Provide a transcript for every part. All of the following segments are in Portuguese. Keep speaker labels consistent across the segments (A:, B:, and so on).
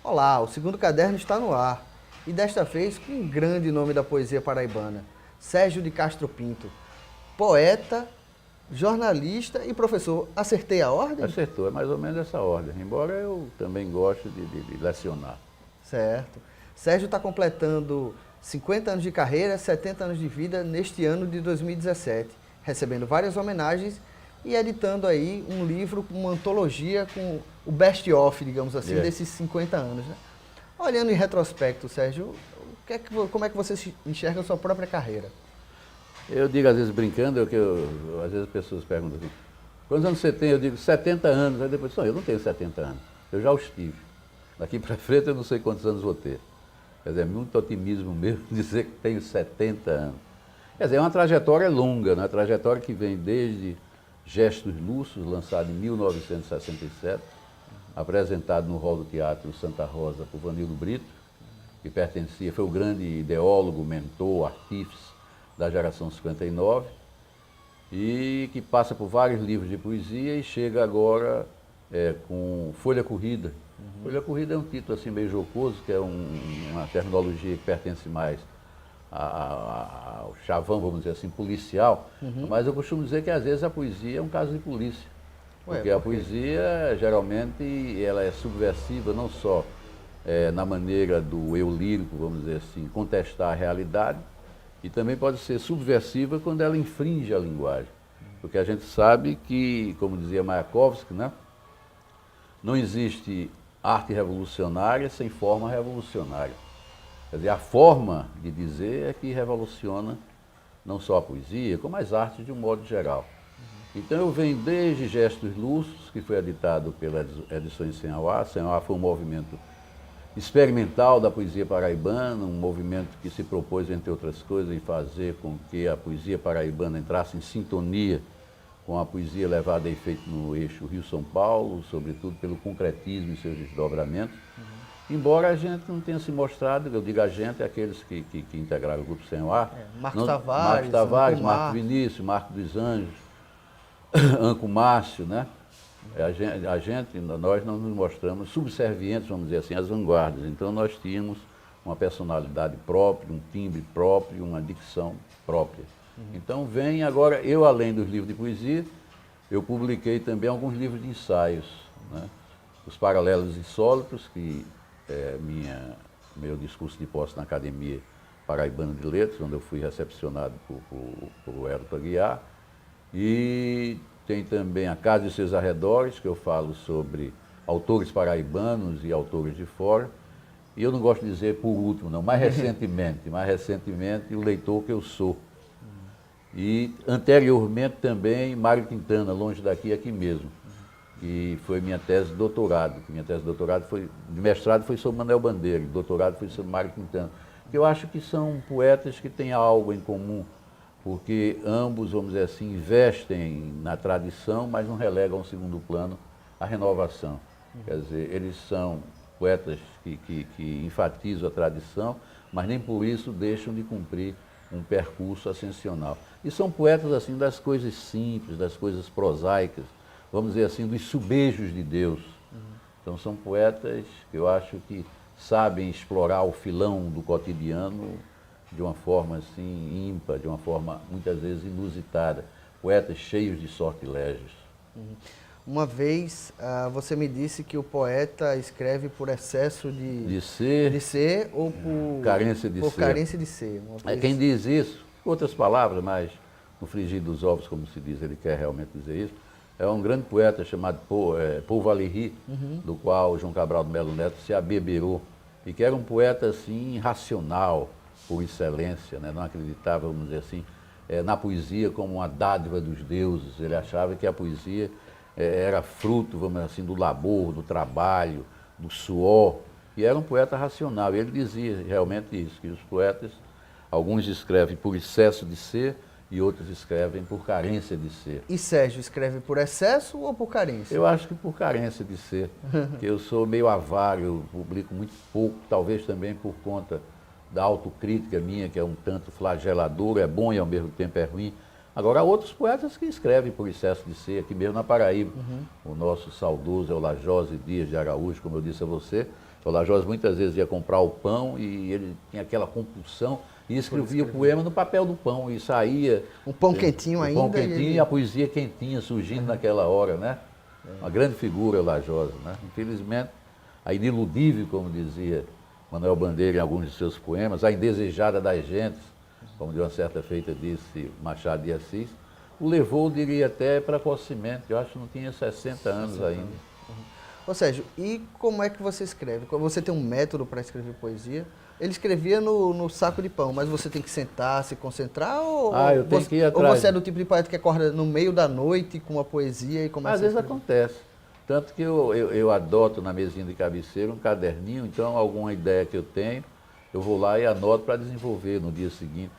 A: Olá, o segundo caderno está no ar. E desta vez com um grande nome da poesia paraibana, Sérgio de Castro Pinto. Poeta, jornalista e professor. Acertei a ordem?
B: Acertou, é mais ou menos essa ordem, embora eu também goste de lecionar.
A: Certo. Sérgio está completando 50 anos de carreira, 70 anos de vida neste ano de 2017, recebendo várias homenagens e editando aí um livro, uma antologia com o best-of, digamos assim, desses 50 anos. Né? Olhando em retrospecto, Sérgio, como é que você enxerga a sua própria carreira?
B: Eu digo, às vezes, brincando, às vezes as pessoas perguntam assim, quantos anos você tem? Eu digo, 70 anos. Aí depois, não, eu não tenho 70 anos, eu já os tive. Daqui para frente eu não sei quantos anos vou ter. Quer dizer, é muito otimismo mesmo dizer que tenho 70 anos. Quer dizer, é uma trajetória longa, né? Uma trajetória que vem desde Gestos Lúcidos, lançado em 1967, apresentado no Hall do Teatro Santa Rosa por Vanildo Brito, que foi o grande ideólogo, mentor, artífice da geração 59, e que passa por vários livros de poesia e chega agora com Folha Corrida. Folha Corrida é um título assim meio jocoso, que é uma terminologia que pertence mais ao chavão, vamos dizer assim, policial, mas eu costumo dizer que às vezes a poesia é um caso de polícia. Porque a poesia, geralmente, ela é subversiva não só na maneira do eu lírico, vamos dizer assim, contestar a realidade, e também pode ser subversiva quando ela infringe a linguagem. Porque a gente sabe que, como dizia Mayakovsky, né, não existe arte revolucionária sem forma revolucionária. Quer dizer, a forma de dizer é que revoluciona não só a poesia, como as artes de um modo geral. Então eu venho desde Gestos Lúcidos, que foi editado pela Edições Senhauá. Senhauá foi um movimento experimental da poesia paraibana, um movimento que se propôs, entre outras coisas, em fazer com que a poesia paraibana entrasse em sintonia com a poesia levada a efeito no eixo Rio-São Paulo, sobretudo pelo concretismo e seus desdobramentos. Embora a gente não tenha se mostrado, eu digo a gente, aqueles que integraram o Grupo Senhauá.
A: Marcos Tavares,
B: Marco Vinícius, Marco dos Anjos, Anco Márcio, né? Nós não nos mostramos subservientes, vamos dizer assim, às vanguardas. Então nós tínhamos uma personalidade própria, um timbre próprio, uma dicção própria. Então vem agora, eu além dos livros de poesia, eu publiquei também alguns livros de ensaios, né? Os Paralelos Insólitos, que é meu discurso de posse na Academia Paraibana de Letras, onde eu fui recepcionado por Hélio Aguiar. E tem também A Casa e Seus Arredores, que eu falo sobre autores paraibanos e autores de fora. E eu não gosto de dizer por último, não, mais recentemente, o leitor que eu sou. E anteriormente também Mário Quintana, Longe Daqui, Aqui Mesmo, que foi minha tese de doutorado. Minha tese de doutorado de mestrado foi sobre Manuel Bandeira, de doutorado foi sobre Mário Quintana. Eu acho que são poetas que têm algo em comum, porque ambos, vamos dizer assim, investem na tradição, mas não relegam ao segundo plano a renovação. Quer dizer, eles são poetas que enfatizam a tradição, mas nem por isso deixam de cumprir um percurso ascensional. E são poetas assim das coisas simples, das coisas prosaicas, vamos dizer assim, dos subejos de Deus. Então são poetas que eu acho que sabem explorar o filão do cotidiano de uma forma assim ímpar, de uma forma muitas vezes inusitada. Poetas cheios de sortilégios.
A: Uma vez você me disse que o poeta escreve por excesso de ser ou por
B: carência de ser.
A: Carência de ser.
B: Quem diz isso, outras palavras, mas no frigir dos ovos, como se diz, ele quer realmente dizer isso, é um grande poeta chamado Paul Valéry, do qual João Cabral do Melo Neto se abeberou, e que era um poeta assim racional, por excelência, né? Não acreditava, vamos dizer assim, na poesia como uma dádiva dos deuses. Ele achava que a poesia era fruto, vamos dizer assim, do labor, do trabalho, do suor, e era um poeta racional. E ele dizia realmente isso, que os poetas, alguns escrevem por excesso de ser e outros escrevem por carência de ser.
A: E Sérgio escreve por excesso ou por carência?
B: Eu acho que por carência de ser, que eu sou meio avaro, eu publico muito pouco, talvez também por conta da autocrítica minha, que é um tanto flageladora, é bom e ao mesmo tempo é ruim. Agora, há outros poetas que escrevem por excesso de ser, aqui mesmo na Paraíba. O nosso saudoso Eulajose Dias de Araújo, como eu disse a você, O Lajós muitas vezes ia comprar o pão e ele tinha aquela compulsão e escrevia o poema no papel do pão e saía.
A: Um pão quentinho ainda.
B: O pão quentinho e a poesia quentinha surgindo naquela hora, né? Uma grande figura, o Lajós, né? Infelizmente, a iniludível, como dizia Manuel Bandeira em alguns de seus poemas, a indesejada das gentes, como de uma certa feita disse Machado de Assis, o levou, diria até, precocemente. Eu acho que não tinha 60 anos ainda.
A: Ô Sérgio, e como é que você escreve? Você tem um método para escrever poesia? Ele escrevia no saco de pão, mas você tem que sentar, se concentrar? Ou,
B: eu tenho que ir atrás.
A: Ou você é do tipo de poeta que acorda no meio da noite com uma poesia e começa
B: Às vezes acontece. Tanto que eu adoto na mesinha de cabeceira um caderninho, então alguma ideia que eu tenho, eu vou lá e anoto para desenvolver no dia seguinte.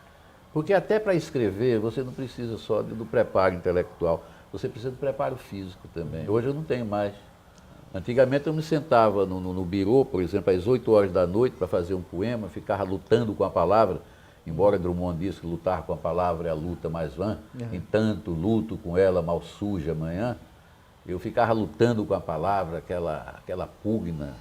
B: Porque até para escrever, você não precisa só do preparo intelectual, você precisa do preparo físico também. Hoje eu não tenho mais. Antigamente eu me sentava no birô, por exemplo, às 8 horas da noite para fazer um poema, ficava lutando com a palavra, embora Drummond disse que lutar com a palavra é a luta mais vã, entanto luto com ela mal suja amanhã, eu ficava lutando com a palavra, aquela pugna,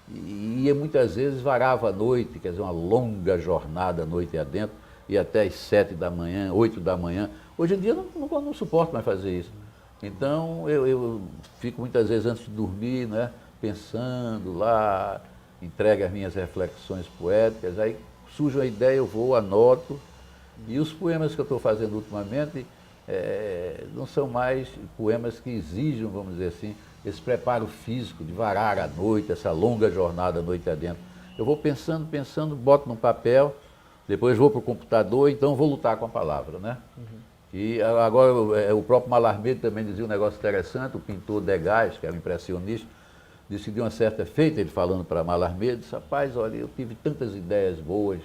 B: e ia muitas vezes varava a noite, quer dizer, uma longa jornada a noite adentro, e até às 7 da manhã, 8 da manhã. Hoje em dia eu não suporto mais fazer isso. Então eu fico muitas vezes antes de dormir, né, pensando lá, entrego as minhas reflexões poéticas, aí surge uma ideia, eu vou, anoto, e os poemas que eu estou fazendo ultimamente não são mais poemas que exijam, vamos dizer assim, esse preparo físico de varar à noite, essa longa jornada à noite adentro. Eu vou pensando, boto no papel, depois vou para o computador, então vou lutar com a palavra, né? E agora o próprio Mallarmé também dizia um negócio interessante, o pintor Degas, que era um impressionista, disse que de uma certa feita, ele falando para Mallarmé, disse, rapaz, olha, eu tive tantas ideias boas,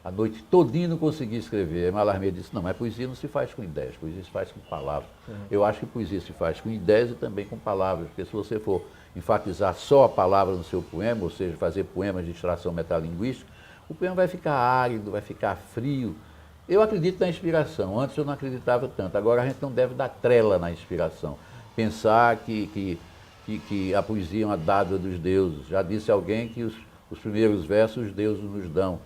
B: a noite todinha não consegui escrever. Aí Mallarmé disse, não, mas poesia não se faz com ideias, poesia se faz com palavras. Eu acho que poesia se faz com ideias e também com palavras, porque se você for enfatizar só a palavra no seu poema, ou seja, fazer poemas de extração metalinguística, o poema vai ficar árido, vai ficar frio. Eu acredito na inspiração, antes eu não acreditava tanto, agora a gente não deve dar trela na inspiração, pensar que a poesia é uma dádiva dos deuses. Já disse alguém que os primeiros versos os deuses nos dão,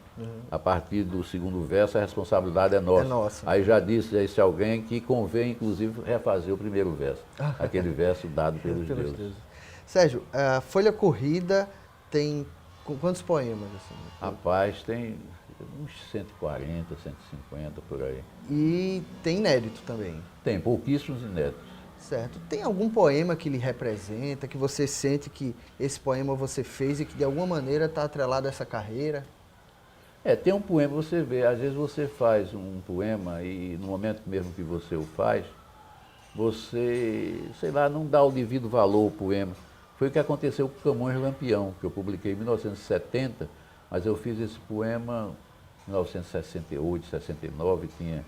B: a partir do segundo verso a responsabilidade é nossa. Aí já disse esse alguém que convém inclusive refazer o primeiro verso, aquele verso dado pelos deuses.
A: Sérgio, a Folha Corrida tem quantos poemas? Assim?
B: Rapaz, tem uns 140, 150 por aí.
A: E tem inédito também?
B: Tem, pouquíssimos inéditos.
A: Certo. Tem algum poema que lhe representa, que você sente que esse poema você fez e que de alguma maneira está atrelado a essa carreira?
B: Tem um poema, você vê, às vezes você faz um poema e no momento mesmo que você o faz, você, sei lá, não dá o devido valor ao poema. Foi o que aconteceu com Camões Lampião, que eu publiquei em 1970, mas eu fiz esse poema em 1968, 69, tinha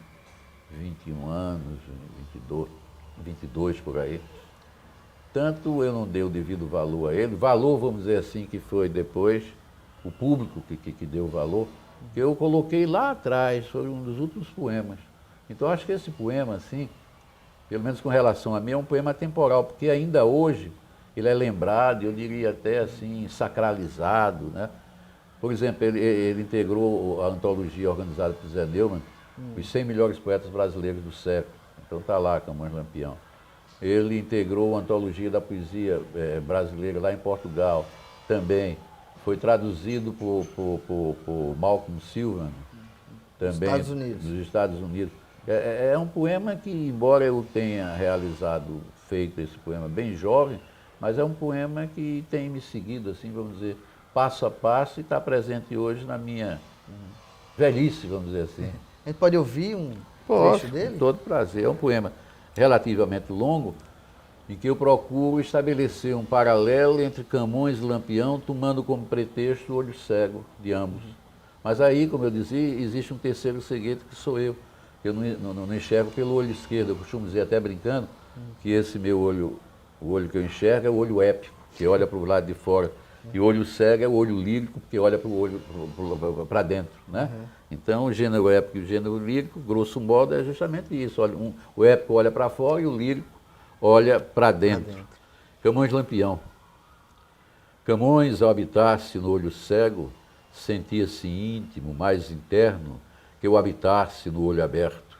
B: 21 anos, 22 por aí. Tanto eu não dei o devido valor a ele, valor, vamos dizer assim, que foi depois o público que deu o valor, que eu coloquei lá atrás, foi um dos últimos poemas. Então acho que esse poema, assim, pelo menos com relação a mim, é um poema temporal, porque ainda hoje ele é lembrado, eu diria até assim, sacralizado, né? Por exemplo, ele integrou a antologia organizada por Zé Neumann, os 100 melhores poetas brasileiros do século. Então está lá, Camões Lampião. Ele integrou a antologia da poesia brasileira lá em Portugal, também. Foi traduzido por Malcolm Silvan, também nos Estados Unidos. É um poema que, embora eu tenha feito esse poema bem jovem, mas é um poema que tem me seguido, assim, vamos dizer, passo a passo e está presente hoje na minha velhice, vamos dizer assim.
A: A gente pode ouvir um trecho dele?
B: Com todo prazer. É um poema relativamente longo, em que eu procuro estabelecer um paralelo entre Camões e Lampião, tomando como pretexto o olho cego de ambos. Mas aí, como eu dizia, existe um terceiro segredo que sou eu. Eu não enxergo pelo olho esquerdo. Eu costumo dizer, até brincando, que esse meu olho, o olho que eu enxergo é o olho épico, que olha para o lado de fora. E o olho cego é o olho lírico, porque olha para o olho para dentro, né? Então, o gênero épico e o gênero lírico, grosso modo, é justamente isso. O épico olha para fora e o lírico olha para dentro. Camões Lampião. Camões, ao habitar-se no olho cego, sentia-se íntimo, mais interno, que o habitar-se no olho aberto.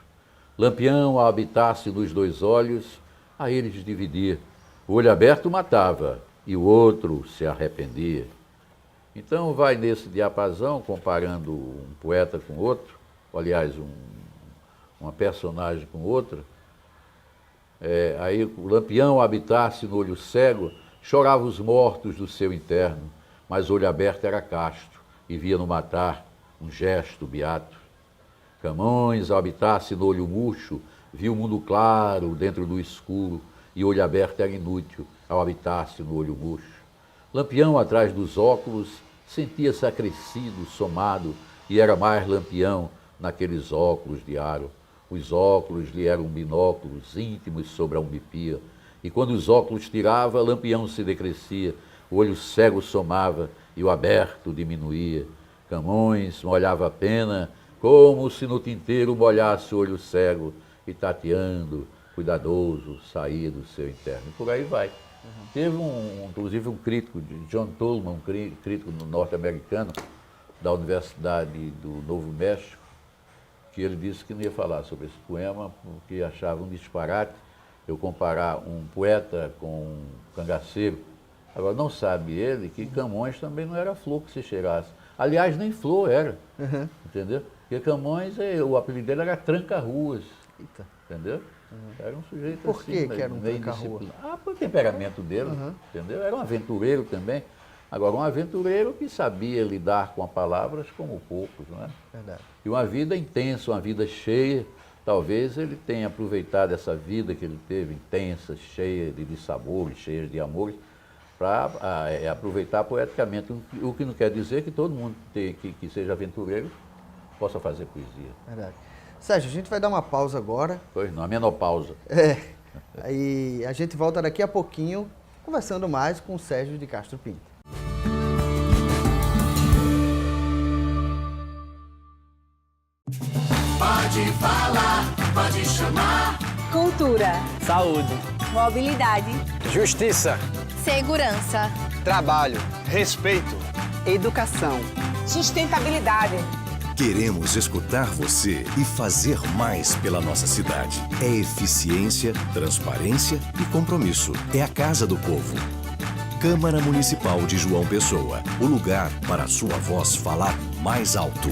B: Lampião, ao habitar-se nos dois olhos, a eles dividia. O olho aberto matava, e o outro se arrependia. Então vai nesse diapasão, comparando um poeta com outro, aliás, uma personagem com outra. Aí o Lampião, ao habitar-se no olho cego, chorava os mortos do seu interno, mas o olho aberto era casto, e via no matar um gesto beato. Camões, ao habitar-se no olho murcho, viu o mundo claro dentro do escuro, e o olho aberto era inútil ao habitar-se no olho murcho. Lampião, atrás dos óculos, sentia-se acrescido, somado, e era mais Lampião naqueles óculos de aro. Os óculos lhe eram binóculos íntimos sobre a umbipia, e quando os óculos tirava, Lampião se decrescia, o olho cego somava e o aberto diminuía. Camões molhava a pena como se no tinteiro molhasse o olho cego e tateando, cuidadoso, saía do seu interno. E por aí vai. Teve inclusive um crítico, John Tolman, um crítico norte-americano da Universidade do Novo México, que ele disse que não ia falar sobre esse poema porque achava um disparate eu comparar um poeta com um cangaceiro. Agora, não sabe ele que Camões também não era flor que se cheirasse. Aliás, nem flor era, entendeu? Porque Camões, o apelido dele era Tranca-Ruas, entendeu? Era um sujeito
A: Por
B: assim,
A: que era um
B: meio
A: tranca-rua?
B: pelo temperamento dele, entendeu? Era um aventureiro também. Agora, um aventureiro que sabia lidar com as palavras como poucos, não é?
A: Verdade.
B: E uma vida intensa, uma vida cheia. Talvez ele tenha aproveitado essa vida que ele teve, intensa, cheia de sabores, cheia de amores, para aproveitar poeticamente. O que não quer dizer que todo mundo que seja aventureiro possa fazer poesia.
A: Verdade. Sérgio, a gente vai dar uma pausa agora.
B: Pois não, a menopausa.
A: Aí a gente volta daqui a pouquinho, conversando mais com o Sérgio de Castro Pinto.
C: Pode falar, pode chamar.
D: Cultura,
E: Saúde,
D: mobilidade,
E: justiça,
F: Segurança,
E: trabalho, respeito,
D: educação, sustentabilidade.
G: Queremos escutar você e fazer mais pela nossa cidade. É eficiência, transparência e compromisso. É a Casa do Povo. Câmara Municipal de João Pessoa. O lugar para a sua voz falar mais alto.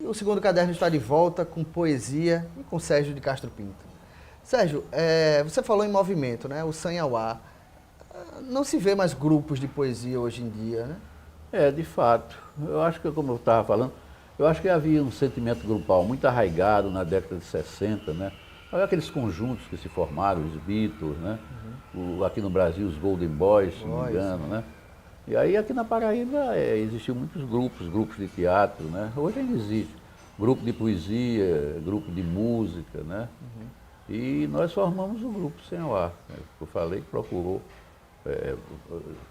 A: O segundo caderno está de volta com poesia e com Sérgio de Castro Pinto. Sérgio, você falou em movimento, né? O Sanhauá. Não se vê mais grupos de poesia hoje em dia, né?
B: De fato. Eu acho que, como eu estava falando, eu acho que havia um sentimento grupal muito arraigado na década de 60, né? Aqueles conjuntos que se formaram, os Beatles, né? Aqui no Brasil, os Golden Boys, se não me engano, né? E aí aqui na Paraíba existiam muitos grupos de teatro, né? Hoje ainda existe. Grupo de poesia, grupo de música, né? E nós formamos o grupo Sem ao Ar. Né? Eu falei que procurou.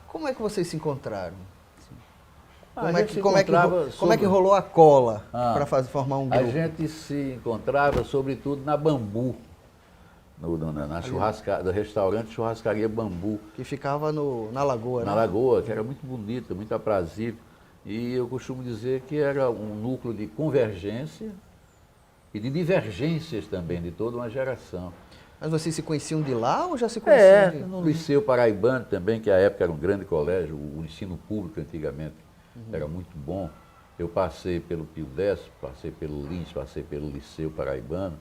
A: Como é que vocês se encontraram?
B: A gente se
A: Como é
B: encontrava
A: que rolou a cola
B: Ah,
A: para formar um
B: A
A: grupo?
B: gente se encontrava, sobretudo, na Bambu, do restaurante Churrascaria Bambu,
A: Que ficava na Lagoa,
B: na
A: né?
B: Lagoa, que era muito bonita, muito aprazível. E eu costumo dizer que era um núcleo de convergência e de divergências também, de toda uma geração.
A: Mas vocês se conheciam de lá ou já se conheciam de...
B: No Liceu Paraibano também, que à época era um grande colégio, o ensino público antigamente era muito bom. Eu passei pelo Pio X, passei pelo Lins, passei pelo Liceu Paraibano.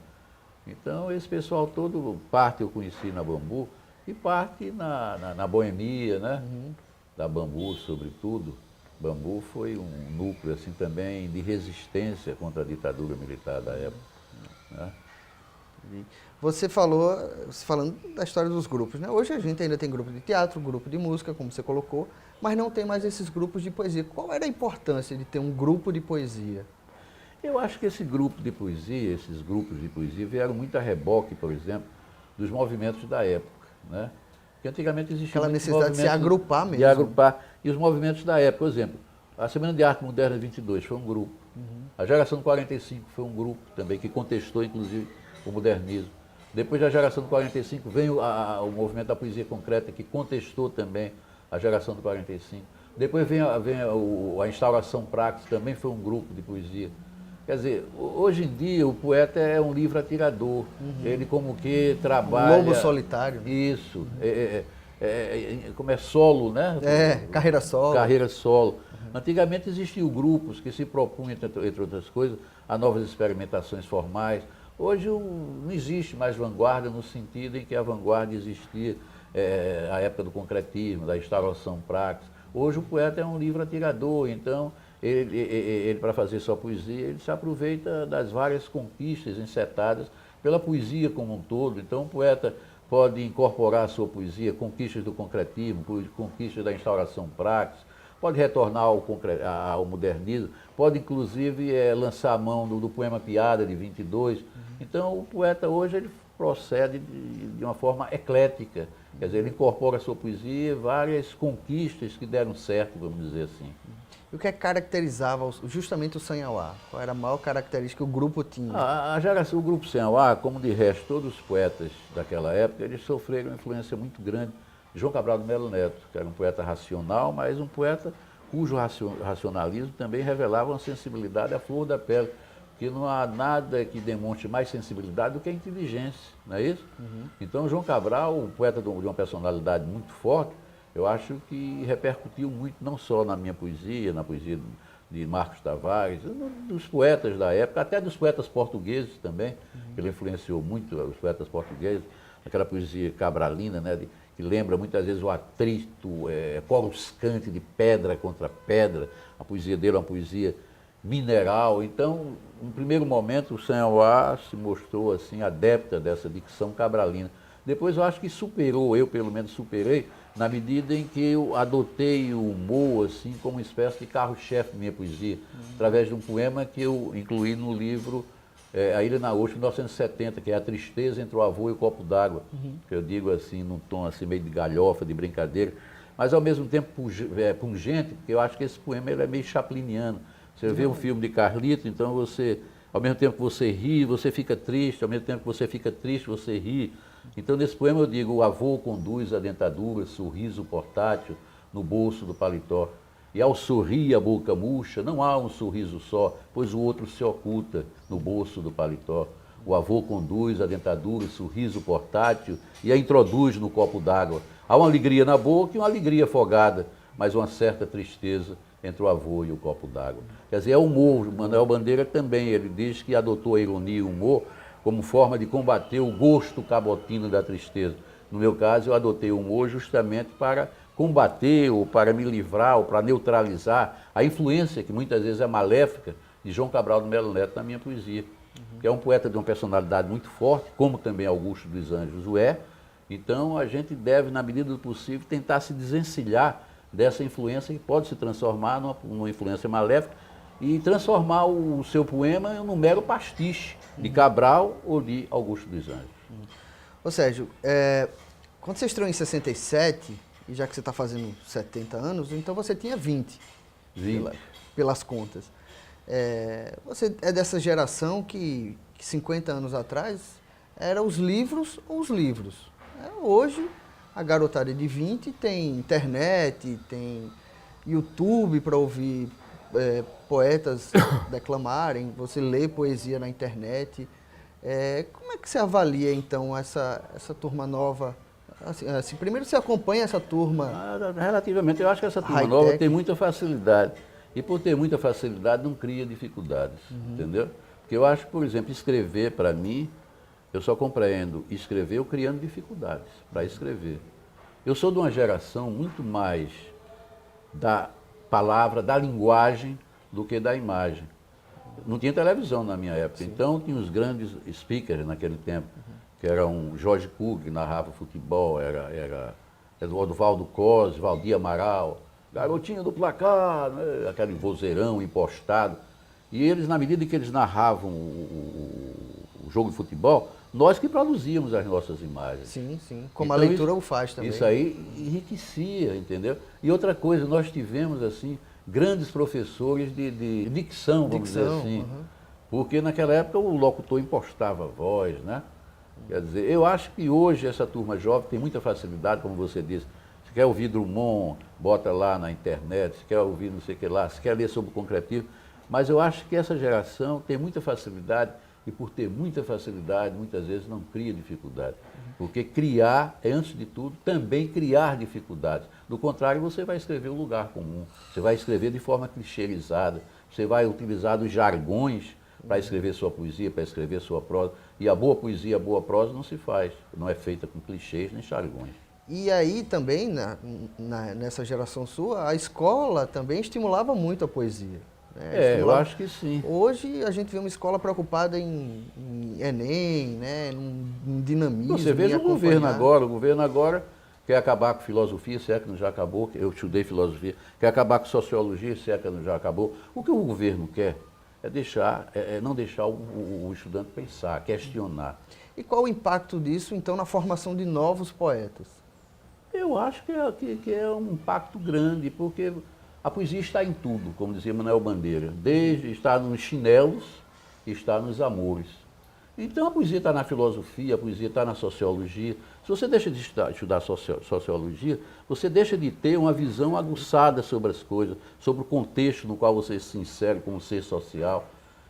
B: Então, esse pessoal todo, parte eu conheci na Bambu e parte na Boemia, né? Da Bambu, sobretudo. Bambu foi um núcleo assim também de resistência contra a ditadura militar da época. Né?
A: Falando da história dos grupos, né? Hoje a gente ainda tem grupo de teatro, grupo de música, como você colocou, mas não tem mais esses grupos de poesia. Qual era a importância de ter um grupo de poesia?
B: Eu acho que esse grupo de poesia, esses grupos de poesia vieram muito a reboque, por exemplo, dos movimentos da época, né? Que antigamente existia
A: Aquela necessidade de se agrupar mesmo.
B: De agrupar. E os movimentos da época, por exemplo, a Semana de Arte Moderna 22 foi um grupo. A Geração 45 foi um grupo também que contestou, inclusive, o modernismo. Depois da Geração do 45 vem o movimento da poesia concreta, que contestou também a Geração do 45. Depois vem a Instauração Praxis, também foi um grupo de poesia. Quer dizer, hoje em dia o poeta é um livre atirador. Ele como que trabalha...
A: Lobo solitário.
B: Isso. Como é solo, né?
A: Carreira solo.
B: Carreira solo. Antigamente existiam grupos que se propunham, entre outras coisas, a novas experimentações formais. Hoje não existe mais vanguarda no sentido em que a vanguarda existia na época do concretismo, da instauração praxis. Hoje o poeta é um livre atirador, então ele para fazer sua poesia, ele se aproveita das várias conquistas encetadas pela poesia como um todo. Então o poeta pode incorporar à sua poesia conquistas do concretismo, conquistas da instauração praxis, pode retornar ao modernismo, pode inclusive lançar a mão do poema Piada de 22. Então o poeta hoje ele procede de uma forma eclética, quer dizer, ele incorpora à sua poesia várias conquistas que deram certo, vamos dizer assim.
A: E o que é que caracterizava justamente o Sem ao Ar? Qual era a maior característica que o grupo tinha?
B: A geração, o grupo Sem ao Ar, como de resto todos os poetas daquela época, eles sofreram uma influência muito grande de João Cabral de Melo Neto, que era um poeta racional, mas um poeta cujo racionalismo também revelava uma sensibilidade à flor da pele, que não há nada que demonstre mais sensibilidade do que a inteligência, não é isso? Então, João Cabral, um poeta de uma personalidade muito forte, eu acho que repercutiu muito, não só na minha poesia, na poesia de Marcos Tavares, dos poetas da época, até dos poetas portugueses também, que ele influenciou muito os poetas portugueses, aquela poesia cabralina, né, que lembra muitas vezes o atrito coruscante de pedra contra pedra. A poesia dele é uma poesia mineral. Então, no primeiro momento, o Sem ao Ar se mostrou assim, adepta dessa dicção cabralina. Depois eu acho que superou, eu pelo menos superei, na medida em que eu adotei o humor assim, como uma espécie de carro-chefe da minha poesia, através de um poema que eu incluí no livro A Ilha na Ostra, 1970, que é A Tristeza entre o Avô e o Copo d'Água, que eu digo assim, num tom assim, meio de galhofa, de brincadeira, mas ao mesmo tempo pungente, porque eu acho que esse poema ele é meio chapliniano. Você vê um filme de Carlito, então você, ao mesmo tempo que você ri, você fica triste, ao mesmo tempo que você fica triste, você ri. Então, nesse poema eu digo, o avô conduz a dentadura, sorriso portátil, no bolso do paletó. E ao sorrir a boca murcha, não há um sorriso só, pois o outro se oculta no bolso do paletó. O avô conduz a dentadura, sorriso portátil, e a introduz no copo d'água. Há uma alegria na boca e uma alegria afogada, mas uma certa tristeza entre o avô e o copo d'água. Quer dizer, é humor. Manuel Bandeira também, ele diz que adotou a ironia e o humor como forma de combater o gosto cabotino da tristeza. No meu caso, eu adotei o humor justamente para combater, ou para me livrar, ou para neutralizar a influência, que muitas vezes é maléfica, de João Cabral de Melo Neto na minha poesia. Que é um poeta de uma personalidade muito forte, como também Augusto dos Anjos o é. Então, a gente deve, na medida do possível, tentar se desencilhar dessa influência que pode se transformar numa influência maléfica e transformar o seu poema num mero pastiche de Cabral ou de Augusto dos Anjos.
A: Ô Sérgio, quando você estreou em 67, e já que você está fazendo 70 anos, então você tinha 20,
B: 20.
A: pelas contas. Você é dessa geração que 50 anos atrás eram os livros ou os livros. Hoje, a garotada de 20 tem internet, tem YouTube para ouvir poetas declamarem, você lê poesia na internet. Como é que você avalia, então, essa turma nova? Assim, primeiro você acompanha essa turma?
B: Relativamente, eu acho que essa turma nova tem muita facilidade. E por ter muita facilidade, não cria dificuldades, entendeu? Porque eu acho, por exemplo, escrever, para mim, eu só compreendo escrever eu criando dificuldades para escrever. Eu sou de uma geração muito mais da palavra, da linguagem, do que da imagem. Não tinha televisão na minha época, então tinha os grandes speakers naquele tempo, que eram Jorge Cury, que narrava futebol, era Eduardo Cos, Valdir Amaral, Garotinho do Placar, né? Aquele vozeirão impostado. E eles, na medida que eles narravam o jogo de futebol, nós que produzíamos as nossas imagens.
A: Sim, sim. Como
B: então,
A: a leitura o faz também.
B: Isso aí enriquecia, entendeu? E outra coisa, nós tivemos, assim, grandes professores de dicção, vamos dizer assim. Porque naquela época o locutor impostava a voz, né? Quer dizer, eu acho que hoje essa turma jovem tem muita facilidade, como você disse. Se quer ouvir Drummond, bota lá na internet. Se quer ouvir não sei o que lá, se quer ler sobre o concretismo. Mas eu acho que essa geração tem muita facilidade e por ter muita facilidade, muitas vezes não cria dificuldade. Porque criar é, antes de tudo, também criar dificuldades. Do contrário, você vai escrever um lugar comum, você vai escrever de forma clichêizada, você vai utilizar os jargões para escrever sua poesia, para escrever sua prosa. E a boa poesia, a boa prosa não se faz, não é feita com clichês nem jargões.
A: E aí também, nessa geração sua, a escola também estimulava muito a poesia.
B: Eu acho que sim.
A: Hoje a gente vê uma escola preocupada em Enem, né, em dinamismo.
B: Você veja o governo agora quer acabar com filosofia, se é que não já acabou, eu estudei filosofia, quer acabar com sociologia, se é que não já acabou. O que o governo quer é não deixar o estudante pensar, questionar.
A: E qual o impacto disso, então, na formação de novos poetas?
B: Eu acho que é um impacto grande, porque a poesia está em tudo, como dizia Manuel Bandeira, desde estar nos chinelos, está nos amores. Então a poesia está na filosofia, a poesia está na sociologia. Se você deixa de estudar sociologia, você deixa de ter uma visão aguçada sobre as coisas, sobre o contexto no qual você se insere como ser social.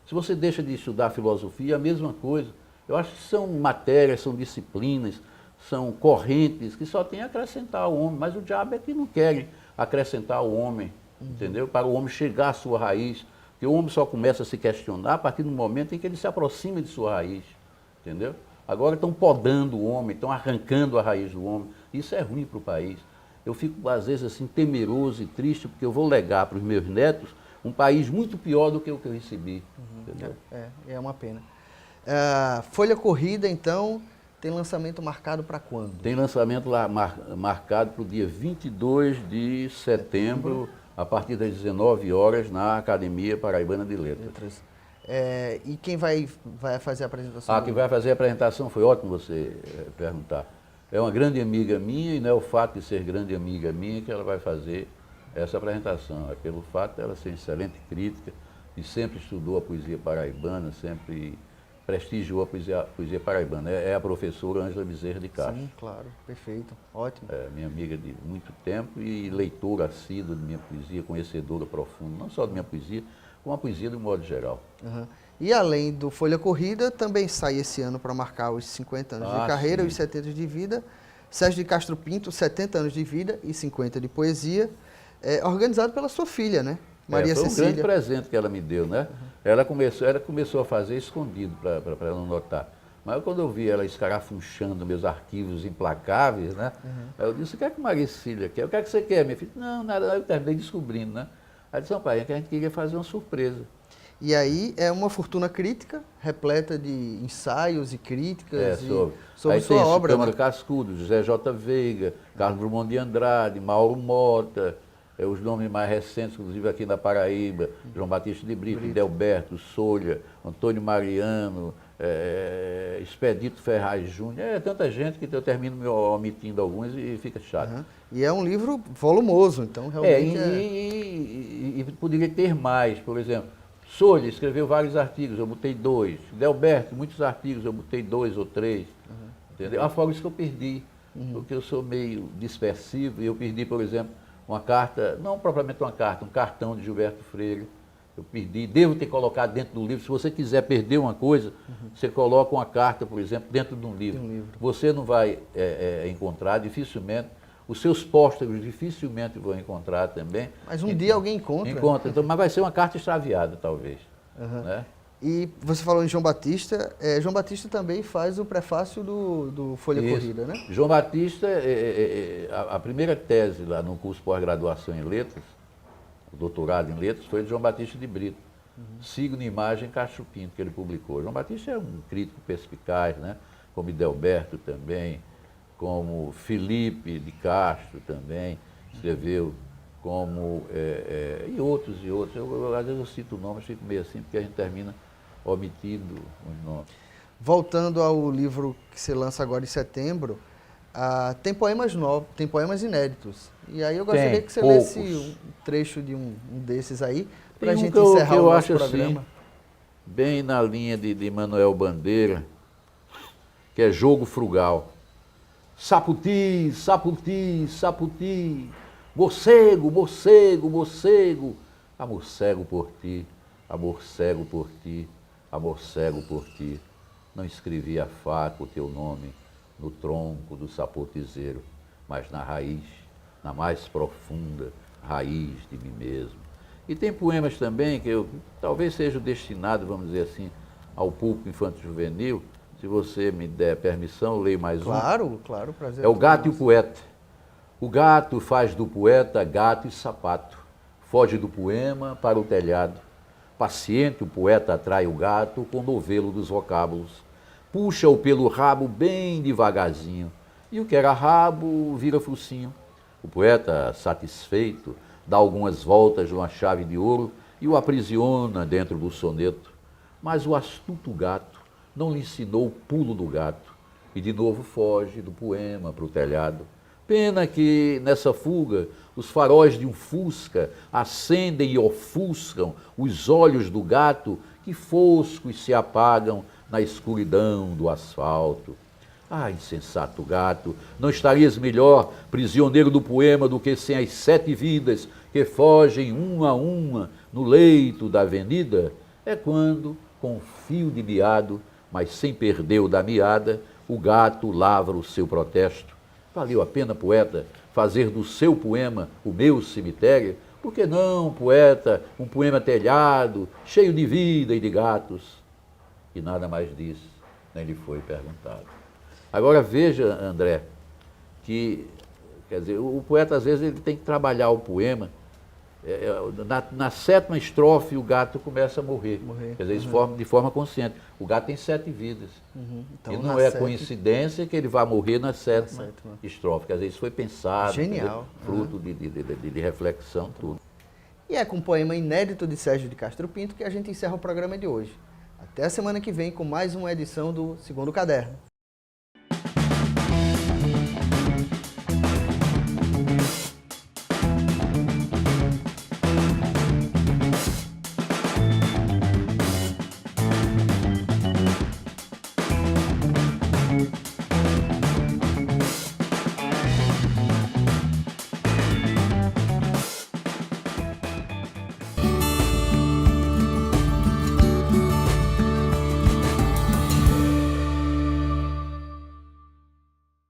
B: Se você deixa de estudar filosofia, a mesma coisa. Eu acho que são matérias, são disciplinas, são correntes que só têm a acrescentar ao homem, mas o diabo é que não quer acrescentar ao homem, entendeu? Para o homem chegar à sua raiz, porque o homem só começa a se questionar a partir do momento em que ele se aproxima de sua raiz, entendeu? Agora estão podando o homem, estão arrancando a raiz do homem, isso é ruim para o país. Eu fico, às vezes, assim, temeroso e triste, porque eu vou legar para os meus netos um país muito pior do que o que eu recebi, entendeu?
A: É uma pena. Folha Corrida, então, tem lançamento marcado para quando?
B: Tem lançamento lá marcado para o dia 22 de setembro, a partir das 19 horas, na Academia Paraibana de Letras.
A: E quem vai fazer a apresentação?
B: Quem vai fazer a apresentação, foi ótimo você perguntar. É uma grande amiga minha, e não é o fato de ser grande amiga minha que ela vai fazer essa apresentação. É pelo fato dela ser excelente crítica e sempre estudou a poesia paraibana, sempre prestigiou a poesia paraibana. É a professora Ângela Bezerra de Castro.
A: Sim, claro, perfeito, ótimo.
B: Minha amiga de muito tempo e leitora assídua de minha poesia, conhecedora profunda, não só de minha poesia, como a poesia de um modo geral.
A: E além do Folha Corrida, também sai esse ano para marcar os 50 anos de carreira e os 70 de vida, Sérgio de Castro Pinto, 70 anos de vida e 50 de poesia, organizado pela sua filha, né? Maria Cecília.
B: Foi um grande presente que ela me deu, né? Ela começou a fazer escondido para ela não notar. Mas quando eu vi ela escarafunchando meus arquivos implacáveis, né? Aí eu disse, o que é que Maria Cecília quer? O que é que você quer, minha filha? Não, nada, eu terminei descobrindo, né? Aí disse, pai, é que a gente queria fazer uma surpresa.
A: E aí é uma fortuna crítica, repleta de ensaios e críticas sobre sua obra.
B: Câmara Cascudo, José J. Veiga, Carlos Drummond de Andrade, Mauro Mota, os nomes mais recentes, inclusive aqui na Paraíba, João Batista de Brito, Delberto, Solha, Antônio Mariano, Expedito Ferraz Júnior, tanta gente que eu termino me omitindo alguns e fica chato.
A: Uhum. E é um livro volumoso, então realmente
B: e poderia ter mais, por exemplo, Solha escreveu vários artigos, eu botei 2, Delberto, muitos artigos, eu botei 2 ou 3, entendeu? Afora isso que eu perdi, porque eu sou meio dispersivo e eu perdi, por exemplo, uma carta, não propriamente uma carta, um cartão de Gilberto Freire. Eu perdi, devo ter colocado dentro do livro. Se você quiser perder uma coisa, você coloca uma carta, por exemplo, dentro de um livro. Você não vai encontrar, dificilmente, os seus pósteros dificilmente vão encontrar também.
A: Mas um dia alguém encontra.
B: Encontra, então, mas vai ser uma carta extraviada, talvez. Né?
A: E você falou em João Batista, João Batista também faz o prefácio do Folha Corrida, né?
B: João Batista, a primeira tese lá no curso pós-graduação em Letras, o doutorado em Letras, foi de João Batista de Brito. Signo e Imagem Castro Pinto, que ele publicou. João Batista é um crítico perspicaz, né? Como Delberto também, como Felipe de Castro também escreveu, como e outros. Às vezes eu cito nomes, fico meio assim, porque a gente termina omitindo os nomes.
A: Voltando ao livro que você lança agora em setembro, tem poemas novos, tem poemas inéditos. E aí eu gostaria que você lesse um trecho de um desses aí, para a gente encerrar o nosso programa.
B: Assim, bem na linha de Manuel Bandeira, que é Jogo Frugal. Saputi, saputi, saputi, morcego, morcego, morcego, amor cego por ti, amor cego por ti, amor cego por ti. Não escrevi a faca o teu nome no tronco do sapotizeiro, mas na raiz, na mais profunda raiz de mim mesmo. E tem poemas também que eu talvez seja destinado, vamos dizer assim, ao público infanto-juvenil. Se você me der permissão, eu leio mais um.
A: Claro, prazer.
B: É o Gato e o Poeta. O gato faz do poeta gato e sapato. Foge do poema para o telhado. Paciente, o poeta atrai o gato com o novelo dos vocábulos. Puxa-o pelo rabo bem devagarzinho. E o que era rabo vira focinho. O poeta, satisfeito, dá algumas voltas numa chave de ouro e o aprisiona dentro do soneto. Mas o astuto gato não lhe ensinou o pulo do gato e de novo foge do poema para o telhado. Pena que, nessa fuga, os faróis de um fusca acendem e ofuscam os olhos do gato que foscos se apagam na escuridão do asfalto. Ah, insensato gato, não estarias melhor prisioneiro do poema do que sem as 7 vidas que fogem uma a uma no leito da avenida? É quando, com um fio de miado, mas sem perder o da miada, o gato lavra o seu protesto. Valeu a pena, poeta, fazer do seu poema o meu cemitério? Por que não, poeta, um poema telhado, cheio de vida e de gatos? E nada mais disse, nem lhe foi perguntado. Agora veja, André, que, quer dizer, o poeta às vezes ele tem que trabalhar o poema. Na 7ª estrofe o gato começa a morrer. Quer dizer, de forma consciente. O gato tem 7 vidas. Então, e não é coincidência que ele vá morrer na 7ª estrofe. Quer dizer, isso foi pensado.
A: Genial.
B: Fruto de reflexão, tudo.
A: E é com um poema inédito de Sérgio de Castro Pinto que a gente encerra o programa de hoje. Até a semana que vem com mais uma edição do Segundo Caderno.